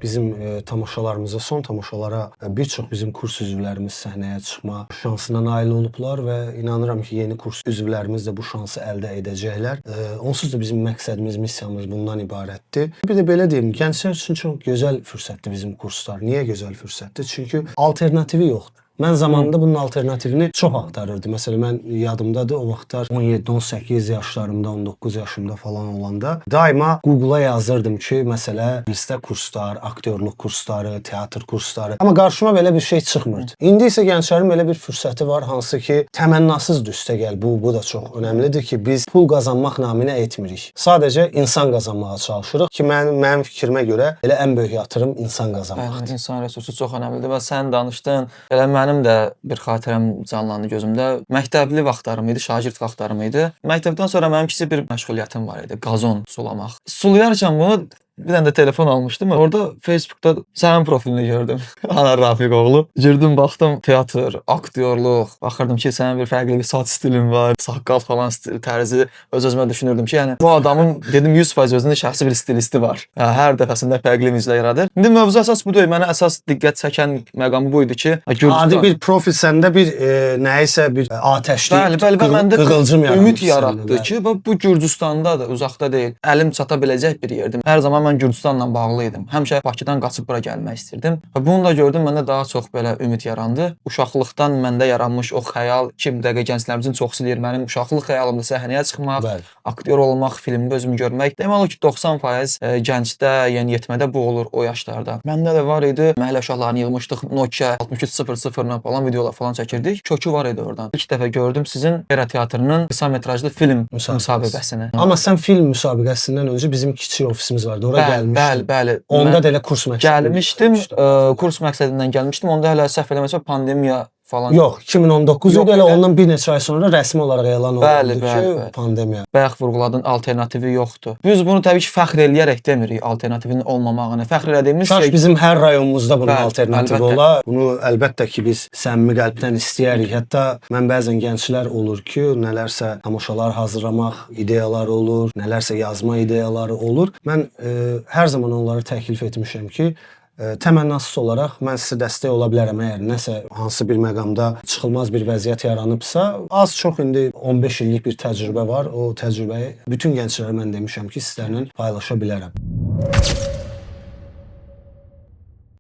bizim tamaşalarımıza, son tamaşalara bir çox bizim kurs üzvlərimiz səhnəyə çıxma şansına nail olublar və inanıram ki, yeni kurs üzvlərimiz də bu şansı əldə edəcəklər. Onsuz da bizim məqsədimiz, missiyamız bundan ibarətdir. Bir də belə deyim, gənclər üçün çox gözəl fürsətdir bizim kurslar. Niyə gözəl fürsətdir? Çünki alternativi yoxdur. Mən zamanında bunun alternativini çox axtarırdım. Məsələn, mən yadımdadır, o vaxtlar 17-18 yaşlarımda, 19 yaşımda falan olanda daima Google-a yazırdım ki, məsələ, listə kurslar, aktyorluq kursları, teatr kursları. Amma qarşıma belə bir şey çıxmırdı. İndi isə gənclərin belə bir fürsəti var, hansı ki, təmənnasızdır üstəgəl. Bu da çox önəmlidir ki, biz pul qazanmaq naminə etmirik. Sadəcə insan qazanmağa çalışırıq ki, mənim fikrimə görə elə ən böyük yatırım insan qazanmaqdır. İnsan resursu çox önəmlidir və sən danışdın, elə mənim də bir xatirəm canlandı gözümdə. Məktəbli vaxtlarım idi, şagird vaxtlarım idi. Məktəbdən sonra mənim kiçik bir məşğuliyyətim var idi, qazon sulamaq. Sulayarkən bunu bir dənə də telefon almışdım. Orada Facebookda sənin profilini gördüm. Anar Rafiqoğlu. Girdim, baxdım, teatr, aktyorluq. Baxırdım ki, sənin bir fərqli bir saç stilin var, saqqal falan tərzi. Öz-özümə düşünürdüm ki, yəni bu adamın dedim 100% özünün şəxsi bir stilisti var. Hər dəfəsində fərqli mizlər yaradır. İndi mövzu əsas budur. Mənə əsas diqqət çəkən məqamı bu idi ki, adi bir profil səndə bir nəyisə bir atəşli qığılcım ümid yaratdı ki, bu Gürcüstanda da, uzaqda deyil. Əlim çata biləcək bir yerdir. Hər zaman mən Gürcüstanla bağlı idim. Həmişə Bakıdan qaçıb bura gəlmək istirdim. Və bunu da gördüm, məndə daha çox belə ümid yarandı. Uşaqlıqdan məndə yaranmış o xəyal ki, dəqiqə gənclərimizin çoxsu deyir, mənim uşaqlıq xəyalımda səhnəyə çıxmaq, aktyor olmaq, filmdə özümü görmək. Demək olar ki, 90% gəncdə, yeniyetmədə bu olur o yaşlarda. Məndə də var idi. Məhəllə uşaqlarını yığmışdıq, Nokia 6300-la falan videolar falan çəkirdik. Kökü var idi oradan. İlk dəfə gördüm sizin Era Teatrının qısa metrajlı film müsabiqəsini. Amma sən film müsabiqəsindən öncə bizim kiçik ofisimiz vardı. Ora gəlmişdim. Bəli. Onda da elə kurs məqsədindən gəlmişdim. Kurs məqsədindən gəlmişdim. Onda hələ səhv eləməsəm pandemiya falan. Yox, 2019 idi, elə ondan bir neçə ay sonra rəsmi olaraq elan olundu ki, pandemiya. Bayaq vurğuladın, alternativi yoxdur. Biz bunu təbii ki, fəxr eləyərək demirik alternativinin olmamağını. Fəxr elədiyimiz şey bizim hər rayonumuzda bunun alternativi ola. Bunu əlbəttə ki, biz səmimi qəlbdən istəyərik. Hətta mən bəzən gənclər olur ki, nələrsə tamaşalar hazırlamaq ideyaları olur, nələrsə yazma ideyaları olur. Mən hər zaman onları təklif etmişəm ki, təmənnasız olaraq mən sizə dəstək ola bilərəm əgər nəsə hansı bir məqamda çıxılmaz bir vəziyyət yaranıbsa, az çox indi 15 illik bir təcrübə var. O təcrübəyi bütün gənclərə mən demişəm ki, sizlərlə paylaşa bilərəm.